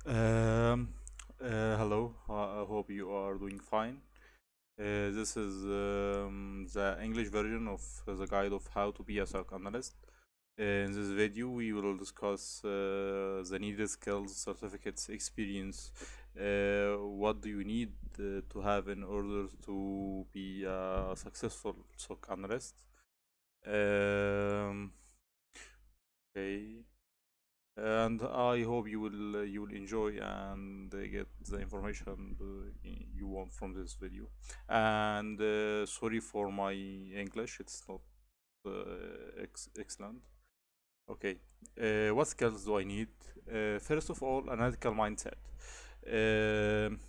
Um, Hello, I hope you are doing fine. This is the English version of the guide of how to be a SOC analyst. In this video, we will discuss the needed skills, certificates, experience. What do you need to have in order to be a successful SOC analyst? Um, okay. And I hope you will enjoy and get the information you want from this video. And sorry for my English, it's not excellent. Okay, what skills do I need? First of all, analytical mindset. Um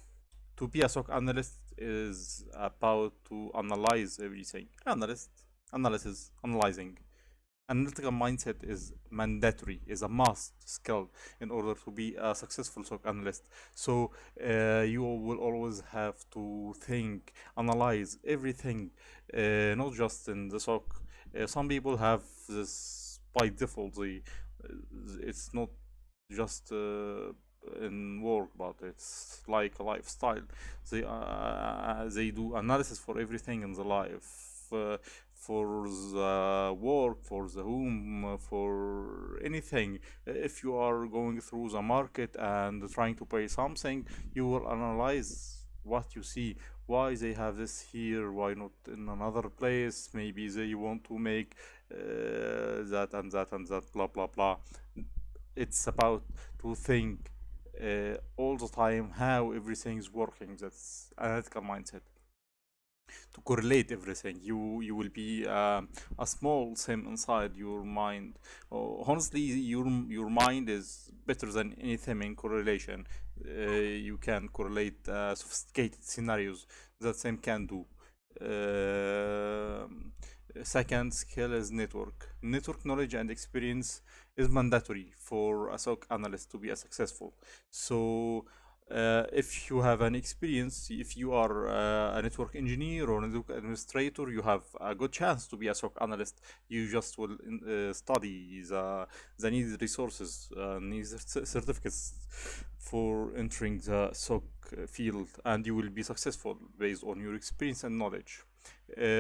to be a SOC analyst is about to analyze everything. Analysis, analyzing. Analytical mindset is mandatory, is a must skill in order to be a successful SOC analyst. So you will always have to think, analyze everything, not just in the SOC. Some people have this by default. It's not just in work, but it's like a lifestyle. They do analysis for everything in the life. For the work, for the home, for anything. If you are going through the market and trying to pay something, you will analyze what you see. Why they have this here? Why not in another place? Maybe they want to make that and that and that, blah blah blah. It's about to think all the time how everything is working. That's analytical mindset to correlate everything. You will be a small sim inside your mind. Honestly, your mind is better than anything in correlation. You can correlate sophisticated scenarios that sim can do. Second skill is network. Network knowledge and experience is mandatory for a SOC analyst to be a successful. So if you have an experience, if you are a network engineer or a network administrator, you have a good chance to be a SOC analyst. You just will study the needed resources, needed certificates for entering the SOC field, and you will be successful based on your experience and knowledge.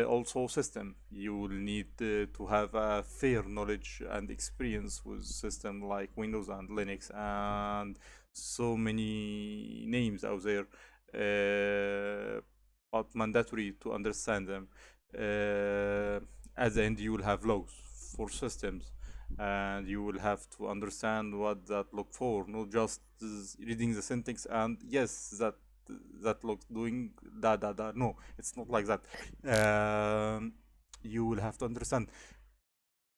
Also system, you will need to have a fair knowledge and experience with system like Windows and Linux and so many names out there, but mandatory to understand them. At the end, you will have logs for systems, and you will have to understand what that look for, not just reading the syntax and yes, that looks doing da da da. No, it's not like that. You will have to understand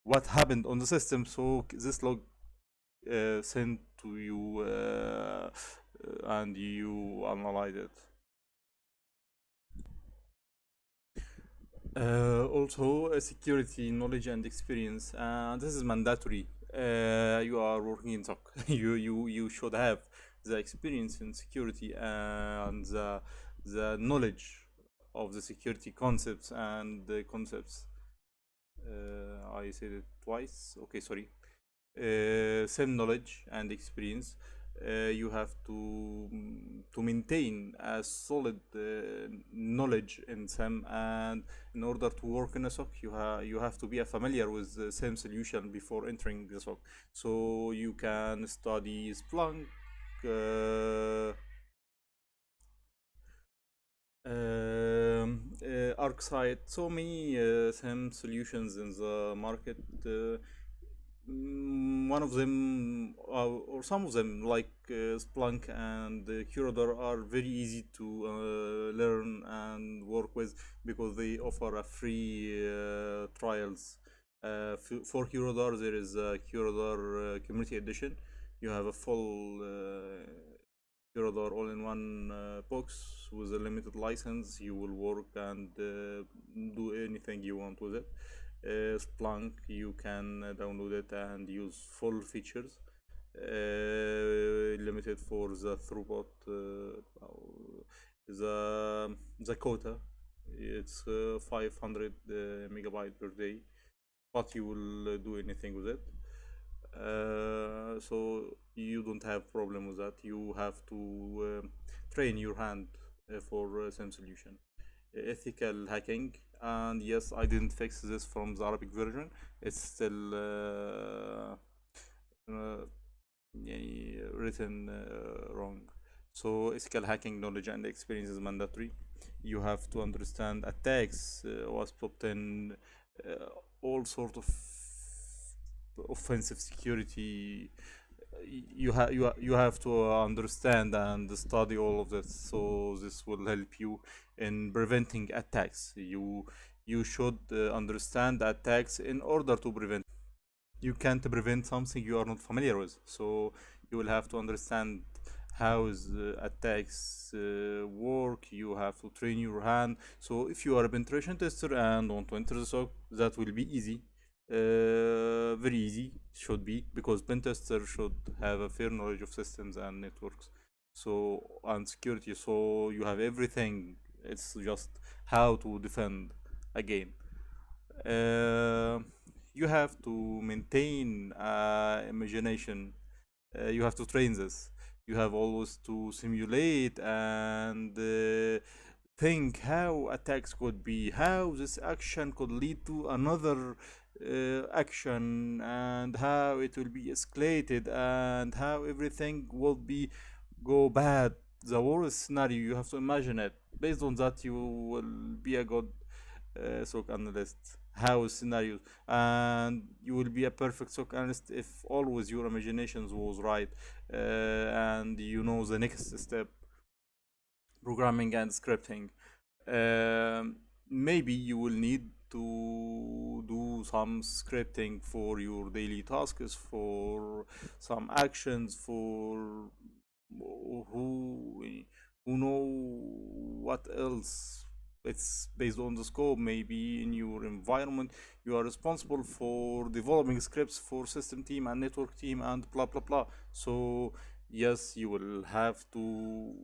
what happened on the system, so this log sent to you and you analyze it. Also, security knowledge and experience. This is mandatory. You are working in SOC. You should have the experience in security and the knowledge of the security concepts and the concepts. I said it twice. Okay, sorry. Same knowledge and experience. You have to maintain a solid knowledge in SAM, and in order to work in a SOC, you have to be familiar with the same solution before entering the SOC. So you can study Splunk. ArcSight, so many SAM solutions in the market. One of them, or some of them, like Splunk and Curador, are very easy to learn and work with because they offer a free trials. For Curador, there is a Curador Community Edition. You have a full Curador all-in-one box with a limited license. You will work and do anything you want with it. Splunk, you can download it and use full features. Limited for the throughput, the quota. It's 500 megabyte per day, but you will do anything with it. So you don't have problem with that. You have to train your hand for same solution. Ethical hacking, and yes, I didn't fix this from the Arabic version. It's still uh, written wrong. So ethical hacking knowledge and experience is mandatory. You have to understand attacks, wasp top 10, all sort of offensive security. You have to understand and study all of this, so this will help you in preventing attacks. You should understand attacks in order to prevent. You can't prevent something you are not familiar with, so you will have to understand how is attacks work. You have to train your hand. So if you are a penetration tester and want to enter the SOC, that will be easy, very easy should be, because pen tester should have a fair knowledge of systems and networks, so and security, so you have everything. It's just how to defend again. uh, you have to maintain imagination. You have to train this. You have always to simulate and think how attacks could be, how this action could lead to another action, and how it will be escalated, and how everything will be go bad. The worst scenario, you have to imagine it. Based on that, you will be a good SOC analyst. How scenarios, and you will be a perfect SOC analyst if always your imaginations was right, and you know the next step, programming and scripting. Maybe you will need to do some scripting for your daily tasks, for some actions, for who who know what else. It's based on the scope. Maybe in your environment you are responsible for developing scripts for system team and network team and blah blah blah. So yes, you will have to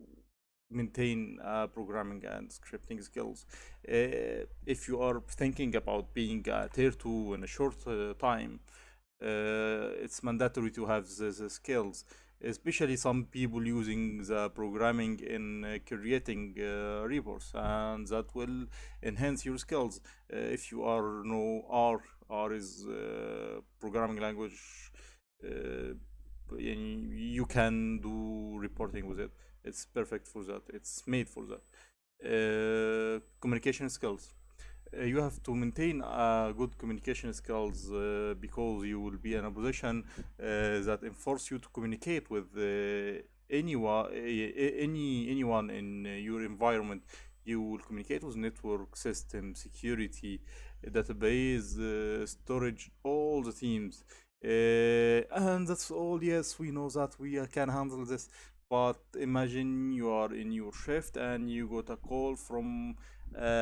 maintain programming and scripting skills. If you are thinking about being a tier 2 in a short time, it's mandatory to have the skills, especially some people using the programming in creating reports, and that will enhance your skills. If you are no R is programming language, uh, you can do reporting with it. It's perfect for that. It's made for that. Communication skills. You have to maintain good communication skills, because you will be in a position that enforce you to communicate with anyone in your environment. You will communicate with network, system, security, database, storage, all the teams. And that's all. Yes, we know that we can handle this. But imagine you are in your shift and you got a call from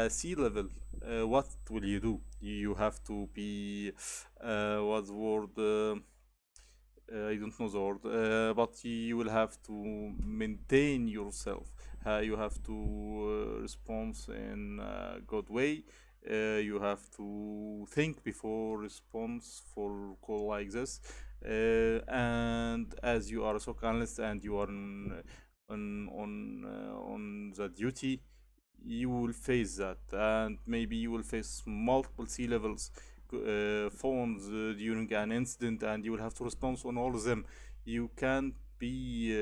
sea level. What will you do? You have to be what's the word? I don't know the word, but you will have to maintain yourself. You have to respond in a good way. You have to think before response for call like this. And as you are a SOC analyst and you are on the duty, you will face that, and maybe you will face multiple sea levels phones during an incident, and you will have to respond on all of them. You can't be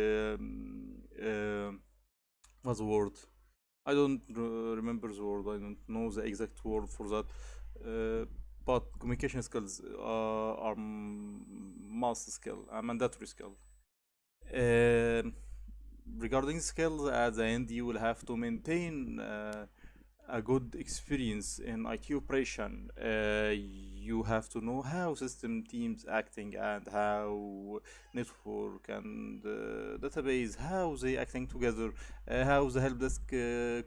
what's the word? I don't remember the word. I don't know the exact word for that. But communication skills are must skill, a mandatory skill. Um Regarding skills, at the end you will have to maintain a good experience in IT operation. You have to know how system teams acting, and how network and database, how they acting together, how the help desk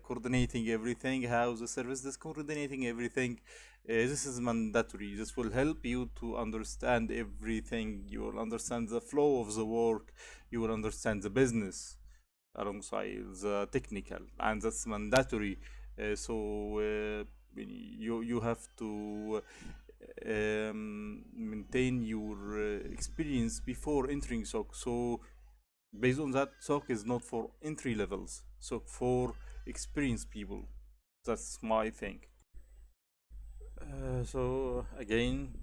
coordinating everything, how the service desk coordinating everything. This is mandatory. This will help you to understand everything. You will understand the flow of the work. You will understand the business alongside the technical, and that's mandatory. So you have to maintain your experience before entering SOC. So based on that, SOC is not for entry levels, SOC for experienced people. That's my thing. So again,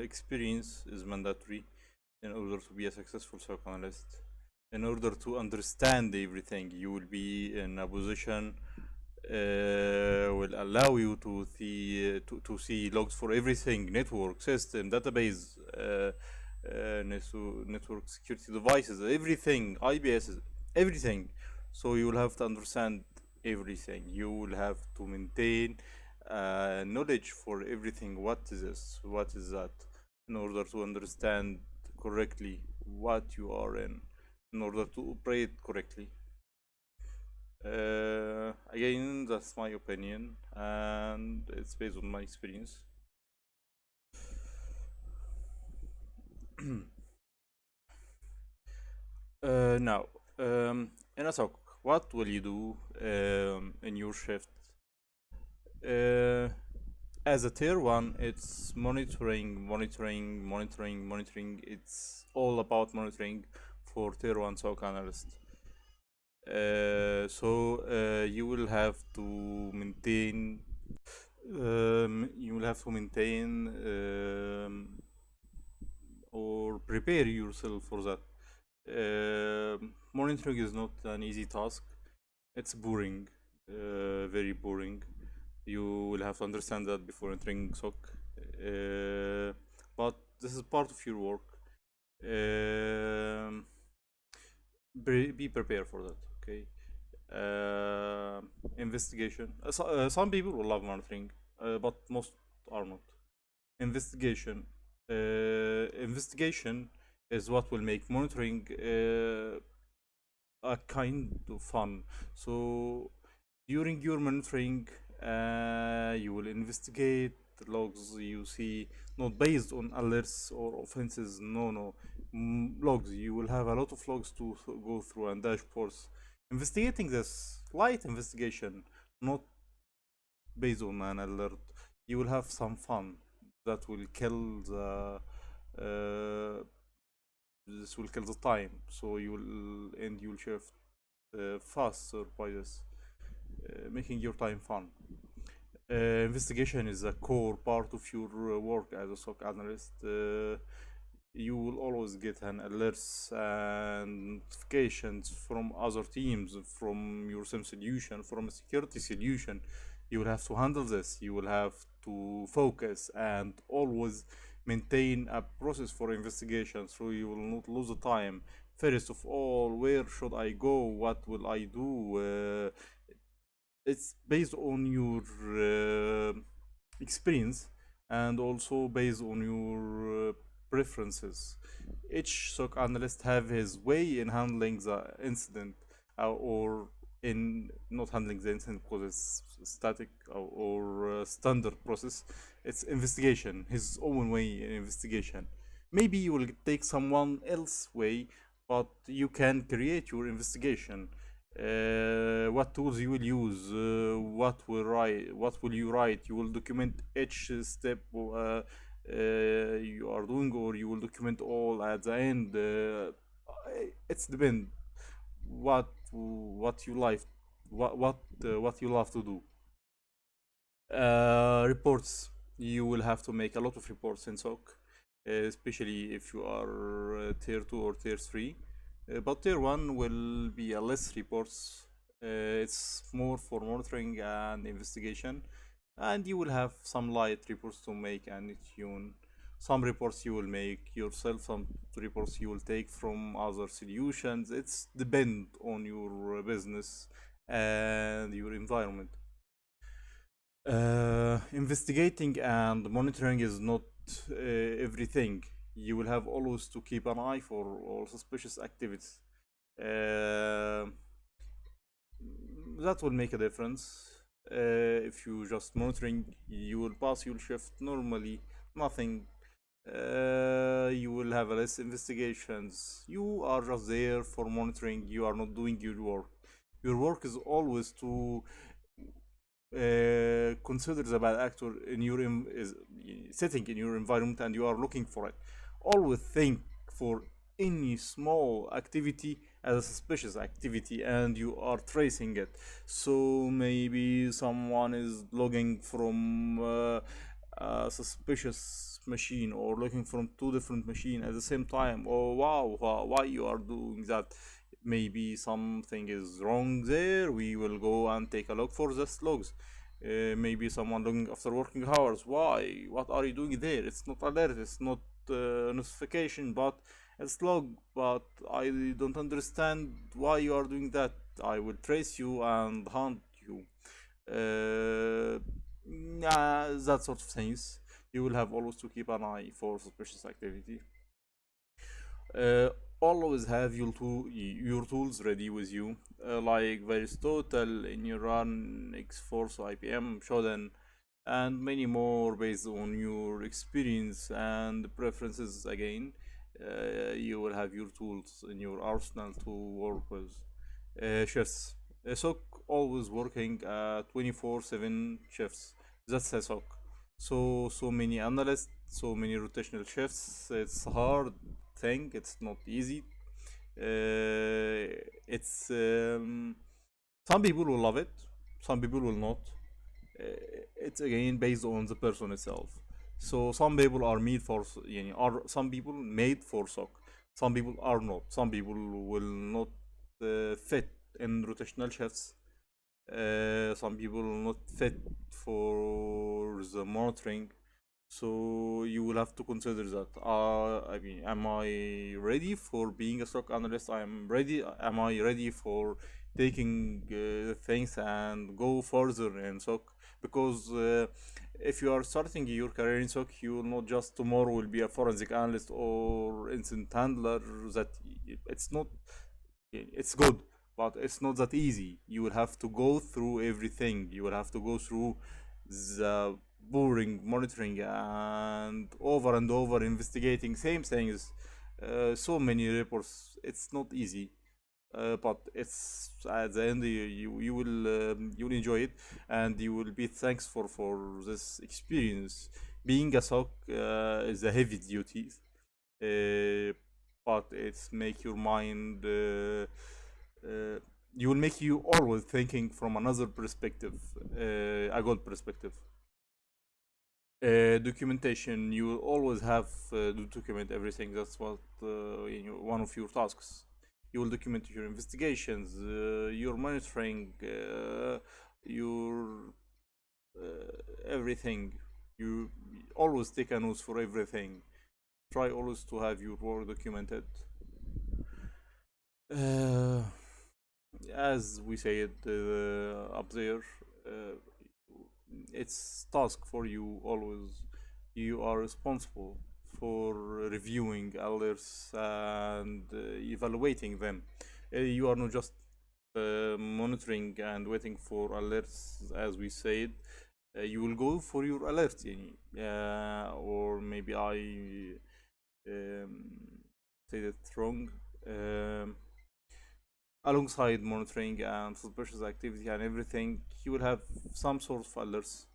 experience is mandatory in order to be a successful SOC analyst. In order to understand everything, you will be in a position will allow you to see logs for everything: network, system, database, network security devices, everything, IPS, everything. So you will have to understand everything. You will have to maintain knowledge for everything. What is this? What is that? In order to understand correctly what you are in order to operate correctly. Again, that's my opinion, and it's based on my experience. Now, in a talk, what will you do in your shift? Uh, as a tier one, it's monitoring. It's all about monitoring for tier one SOC analyst. You will have to maintain. You will have to maintain or prepare yourself for that. Monitoring is not an easy task. It's boring, very boring. You will have to understand that before entering SOC. But this is part of your work. Um, be prepared for that. Okay. Uh, Investigation. Some people will love monitoring, but most are not. Investigation. Investigation is what will make monitoring a kind of fun. So during your monitoring, you will investigate the logs you see, not based on alerts or offenses. No, no. Logs. You will have a lot of logs to go through and dashboards. Investigating this light investigation, not based on an alert. You will have some fun that will kill the. This will kill the time, so you will end your shift faster by this, making your time fun. Investigation is a core part of your work as a SOC analyst. You will always get an alerts and notifications from other teams, from your SIM solution, from a security solution. You will have to handle this. You will have to focus and always maintain a process for investigation, so you will not lose the time. First of all, where should I go? What will I do? It's based on your experience and also based on your preferences. Each SOC analyst have his way in handling the incident, or in not handling the incident because it's static or standard process. It's investigation, his own way in investigation. Maybe you will take someone else way, but you can create your investigation. What tools you will use, what will you write. You will document each step you are doing, or you will document all at the end. It's depend what you like, what you love to do. Reports. You will have to make a lot of reports in SOC, especially if you are tier 2 or tier 3. But tier 1 will be a less reports. It's more for monitoring and investigation. And you will have some light reports to make and tune. Some reports you will make yourself, some reports you will take from other solutions. It's depend on your business and your environment. Investigating and monitoring is not everything. You will have always to keep an eye for all suspicious activities. Uh, that will make a difference. If you just monitoring, you will pass your shift normally, nothing. You will have less investigations. You are just there for monitoring. You are not doing your work. Your work is always to consider the bad actor in your is sitting in your environment and you are looking for it. Always think for any small activity as a suspicious activity and you are tracing it. So maybe someone is logging from a suspicious machine or looking from two different machines at the same time. Oh wow, why you are doing that? Maybe something is wrong there. We will go and take a look for this logs. Maybe someone looking after working hours. Why? What are you doing there? It's not alert. It's not notification, but it's log. But I don't understand why you are doing that. I will trace you and hunt you. Yeah, that sort of things. You will have always to keep an eye for suspicious activity. uh, Always have your tools ready with you, like Aristotle, Inuran, X-Force, IPM, Shodan, and many more based on your experience and preferences. Again, you will have your tools in your arsenal to work with. Shifts. SOC always working 24/7 shifts. That's a SOC. So many analysts, so many rotational shifts. It's hard thing. It's not easy. It's some people will love it, some people will not. It's again based on the person itself. So some people are made for, are some people made for SOC. Some people are not. Some people will not fit in rotational shifts. Some people will not fit for the monitoring. So you will have to consider that. I mean, am I ready for being a stock analyst? I am ready. Am I ready for taking things and go further in stock? Because if you are starting your career in stock, you will not just tomorrow will be a forensic analyst or incident handler. That it's not. It's good, but it's not that easy. You will have to go through everything. You will have to go through the boring monitoring and over investigating same things. So many reports. It's not easy, but it's at the end you will enjoy it and you will be thankful for this experience. Being a SOC is a heavy duty, uh, but it's make your mind. You will make you always thinking from another perspective, a good perspective. Documentation, you will always have to document everything. That's what one of your tasks. You will document your investigations, your monitoring, your everything. You always take a notes for everything. Try always to have your work documented. uh, as we said up there, uh, it's task for you always. You are responsible for reviewing alerts and evaluating them. You are not just monitoring and waiting for alerts, as we said. You will go for your alerts, or maybe I said it wrong. Alongside monitoring and suspicious activity and everything, you will have some sort of alerts.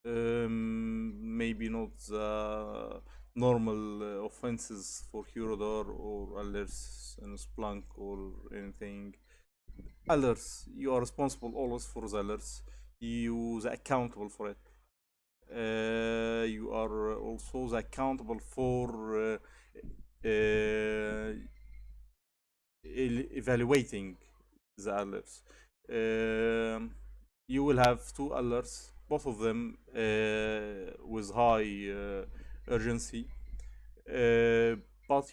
Maybe not the normal offenses for Curador or alerts in Splunk or anything. Alerts, you are responsible always for the alerts. You are accountable for it. You are also accountable for evaluating the alerts. Um, you will have two alerts, both of them with high urgency. But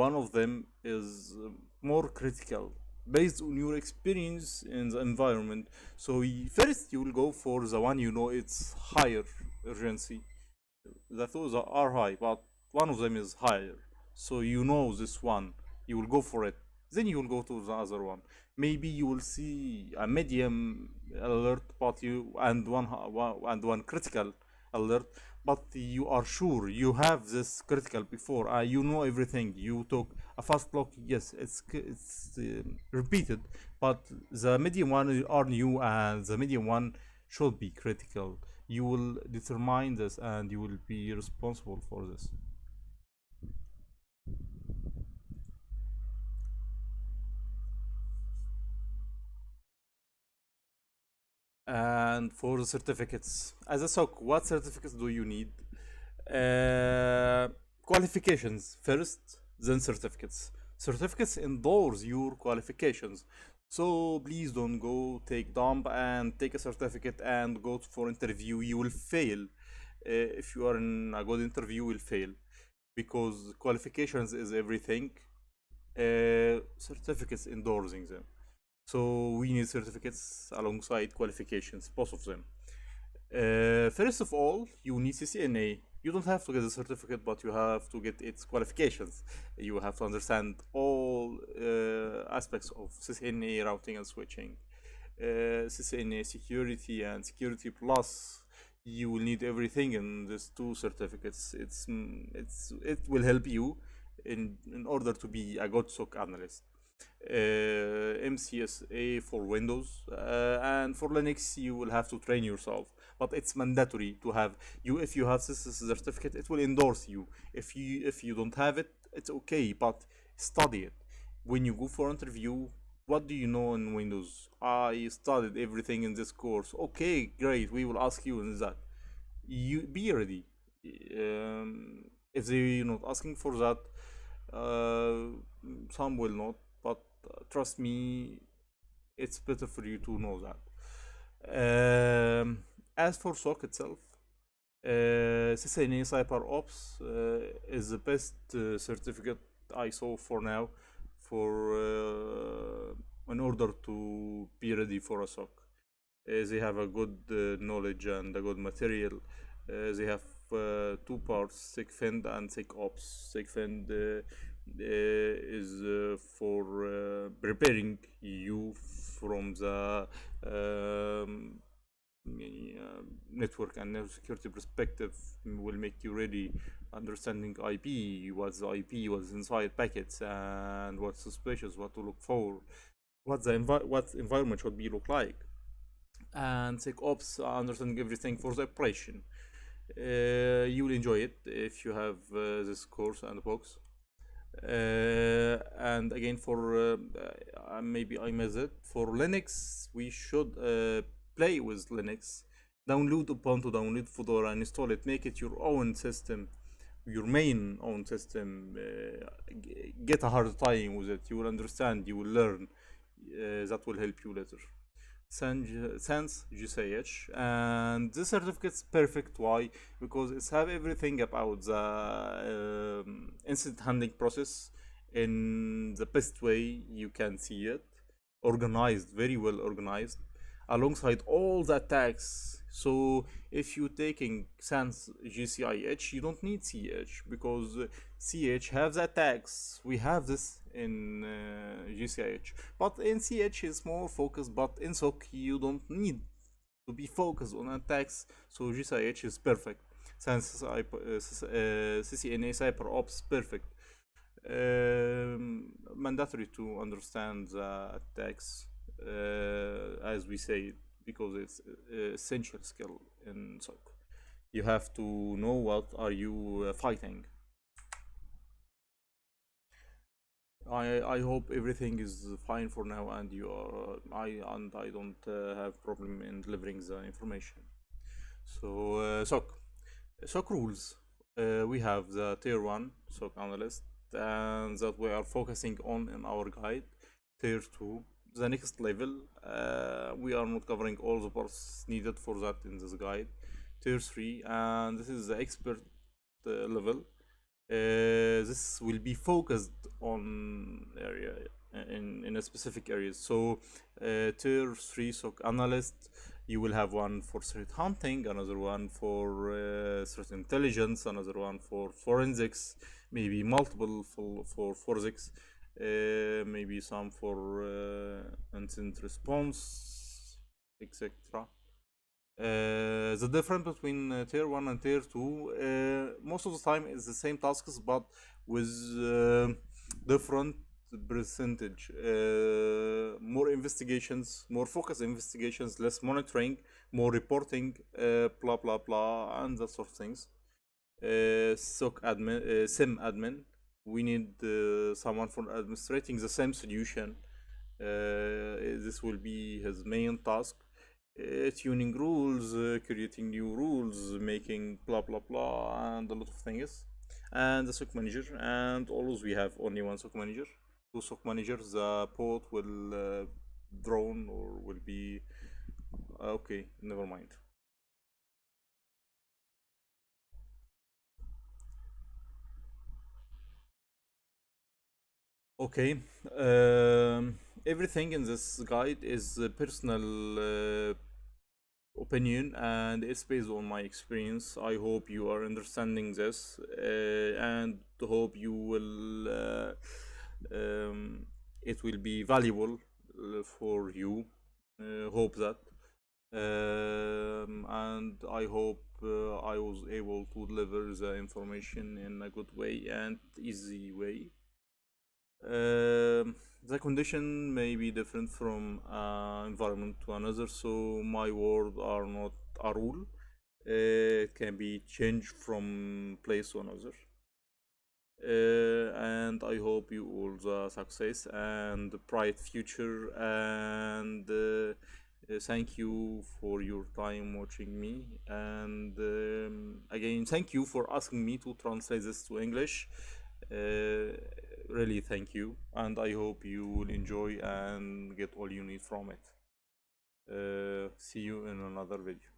one of them is more critical based on your experience in the environment. So first you will go for the one it's higher urgency. The two are high, but one of them is higher. So this one, you will go for it. Then you will go to the other one. Maybe you will see a medium alert, but one critical alert. But you are sure you have this critical before. You know everything. You took a fast block. Yes, it's repeated, but the medium one are new, and the medium one should be critical. You will determine this and you will be responsible for this. And for the certificates, as a SOC, what certificates do you need? Uh, Qualifications first, then certificates. Certificates endorse your qualifications. So please don't go take dump and take a certificate and go for interview. You will fail. If you are in a good interview, you will fail because qualifications is everything. Certificates endorsing them. So we need certificates alongside qualifications, both of them. First of all, you need CCNA. You don't have to get a certificate, but you have to get its qualifications. You have to understand all aspects of CCNA routing and switching, CCNA security and security plus. You will need everything in these two certificates. It will help you in order to be a good SOC analyst. MCSA for Windows, and for Linux you will have to train yourself, but it's mandatory to have. You if you have this certificate, it will endorse you. If you don't have it, it's okay, but study it. When you go for interview, what do you know in Windows? I studied everything in this course. Okay, great, we will ask you in that. You be ready. If they're not asking for that, uh, some will not, but trust me, it's better for you to know that. As for SOC itself, CCNA Cyber Ops is the best certificate I saw for now, for in order to be ready for a SOC. They have a good knowledge and a good material. They have two parts, SecFend and SecOps. SecFend is for preparing you from the network and network security perspective, will make you ready understanding IP, what's the IP, what's inside packets, and what's suspicious, what to look for, what environment should be look like, and SecOps understanding everything for the operation. You will enjoy it if you have this course and box. And again, for maybe I missed it. For Linux, we should play with Linux. Download Ubuntu, download Fedora, and install it. Make it your own system, your main own system. Get a hard time with it. You will understand. You will learn. That will help you later. Sans GCH, and this certificate is perfect. Why? Because it's have everything about the incident handling process in the best way you can see it, organized, very well organized, alongside all the attacks. So if you're taking Sans GCIH, you don't need CH, because CH have the attacks. We have this in GCIH, but in CH is more focused, but in SOC you don't need to be focused on attacks, so GCIH is perfect. Since CCNA Cyber Ops perfect. Mandatory to understand the attacks, as we say, because it's essential skill in SOC. You have to know what are you fighting. I hope everything is fine for now, and you are I don't have problem in delivering the information. So SOC rules. We have the tier one SOC analyst, and that we are focusing on in our guide. Tier two, the next level. We are not covering all the parts needed for that in this guide. Tier three, and this is the expert level. This will be focused on area in a specific areas. So tier 3 SOC analyst, you will have one for threat hunting, another one for threat intelligence, another one for forensics, maybe multiple for forensics, maybe some for incident response, etc. The difference between tier 1 and tier 2, most of the time is the same tasks, but with different percentage, more investigations, more focused investigations, less monitoring, more reporting, blah blah blah, and that sort of things. SOC admin, SIM admin. We need someone for administrating the same solution. This will be his main task. Tuning rules, creating new rules, making blah blah blah, and a lot of things. And the SOC manager, and always we have only one SOC manager. Two SOC managers, the pod will drone or will be okay. Never mind. Okay. Everything in this guide is personal opinion and it's based on my experience. I hope you are understanding this and hope you will it will be valuable for you. Hope that. And I hope I was able to deliver the information in a good way and easy way. The condition may be different from environment to another, so my words are not a rule. It can be changed from place to another. And I hope you all the success and bright future. And thank you for your time watching me. And again, thank you for asking me to translate this to English. Uh, really, thank you. And I hope you will enjoy and get all you need from it. See you in another video.